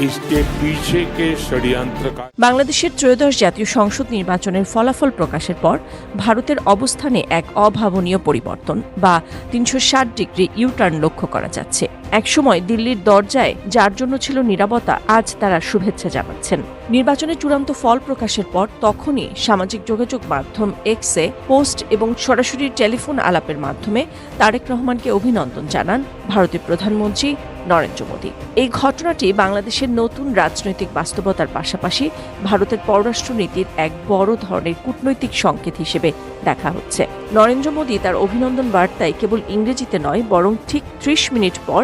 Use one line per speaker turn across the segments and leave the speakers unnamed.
इसके पीछे के षड्यंत्र का।
বাংলাদেশের ত্রয়োদশ জাতীয় সংসদ নির্বাচনের ফলাফল প্রকাশের পর ভারতের অবস্থানে এক অভাবনীয় পরিবর্তন বা ৩৬০ ডিগ্রি ইউটার্ন লক্ষ্য করা যাচ্ছে। একসময় দিল্লির দরজায় যার জন্য ছিল নীরবতা, আজ তারা শুভেচ্ছা জানাচ্ছেন। নির্বাচনের চূড়ান্ত ফল প্রকাশের পর তখনই সামাজিক যোগাযোগ মাধ্যম এক্সে পোস্ট এবং সরাসরি টেলিফোন আলাপের মাধ্যমে তারেক রহমানকে অভিনন্দন জানান ভারতের প্রধানমন্ত্রী নরেন্দ্র মোদী। এই ঘটনাটি বাংলাদেশের নতুন রাজনৈতিক বাস্তবতার পাশাপাশি ভারতের পররাষ্ট্রনীতির এক বড় ধরনের কূটনৈতিক সংকেত হিসেবে দেখা হচ্ছে। নরেন্দ্র মোদী তার অভিনন্দন বার্তায় কেবল ইংরেজিতে নয়, বরং ঠিক ৩০ মিনিট পর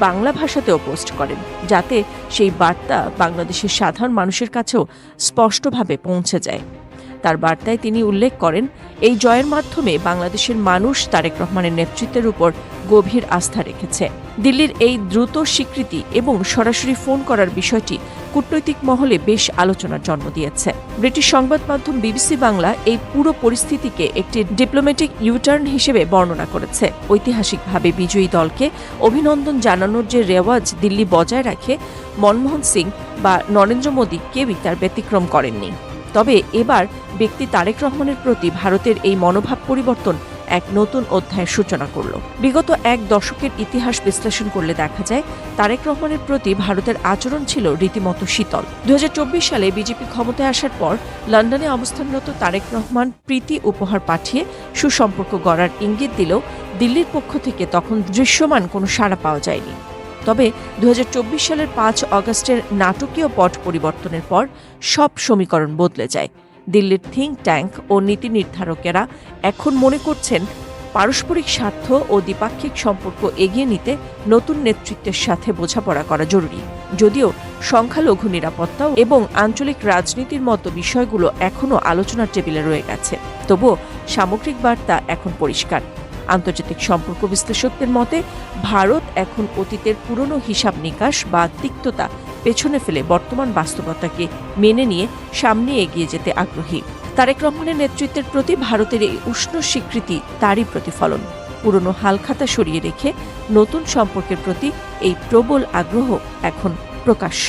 বাংলা ভাষাতেও পোস্ট করেন, যাতে সেই বার্তা বাংলাদেশের সাধারণ মানুষের কাছেও স্পষ্টভাবে পৌঁছে যায়। তার বার্তায় তিনি উল্লেখ করেন, এই জয়ের মাধ্যমে বাংলাদেশের মানুষ তারেক রহমানের নেতৃত্বের উপর গভীর আস্থা রেখেছে। দিল্লির এই দ্রুত স্বীকৃতি এবং সরাসরি ফোন করার বিষয়টি কূটনৈতিক মহলে বেশ আলোচনার জন্ম দিয়েছে। ব্রিটিশ সংবাদ মাধ্যম বিবিসি বাংলা এই পুরো পরিস্থিতিকে একটি ডিপ্লোম্যাটিক ইউটার্ন হিসেবে বর্ণনা করেছে। ঐতিহাসিকভাবে বিজয়ী দলকে অভিনন্দন জানানোর যে রেওয়াজ দিল্লি বজায় রাখে, মনমোহন সিং বা নরেন্দ্র মোদী কেউই তার ব্যতিক্রম করেননি। তবে এবার ব্যক্তি তারেক রহমানের প্রতি ভারতের এই মনোভাব পরিবর্তন এক নতুন অধ্যায়ের সূচনা করল। বিগত এক দশকের ইতিহাস বিশ্লেষণ করলে দেখা যায়, তারেক রহমানের প্রতি ভারতের আচরণ ছিল রীতিমতো শীতল। ২০২৪ সালে বিজেপি ক্ষমতায় আসার পর লন্ডনে অবস্থানরত তারেক রহমান প্রীতি উপহার পাঠিয়ে সুসম্পর্ক গড়ার ইঙ্গিত দিলেও দিল্লির পক্ষ থেকে তখন দৃশ্যমান কোনো সাড়া পাওয়া যায়নি। তবে ২০২৪ সালের ৫ অগস্টের নাটকীয় পট পরিবর্তনের পর সব সমীকরণ বদলে যায়। দিল্লির থিঙ্ক ট্যাঙ্ক ও নীতি নির্ধারকেরা এখন মনে করছেন পারস্পরিক স্বার্থ ও দ্বিপাক্ষিক সম্পর্ক এগিয়ে নিতে নতুন নেতৃত্বের সাথে বোঝাপড়া করা জরুরি। যদিও সংখ্যালঘু নিরাপত্তা এবং আঞ্চলিক রাজনীতির মতো বিষয়গুলো এখনও আলোচনার টেবিলে রয়ে গেছে, তবুও সামগ্রিক বার্তা এখন পরিষ্কার। আন্তর্জাতিক সম্পর্ক বিশ্লেষকদের মতে ভারত এখন অতীতের পুরনো হিসাব নিকাশ বা তিক্ততা পেছনে ফেলে বর্তমান বাস্তবতাকে মেনে নিয়ে সামনে এগিয়ে যেতে আগ্রহী। তারেক রহমানের নেতৃত্বের প্রতি ভারতের এই উষ্ণ স্বীকৃতি তারই প্রতিফলন। পুরনো হালখাতা সরিয়ে রেখে নতুন সম্পর্কের প্রতি এই প্রবল আগ্রহ এখন প্রকাশ্য।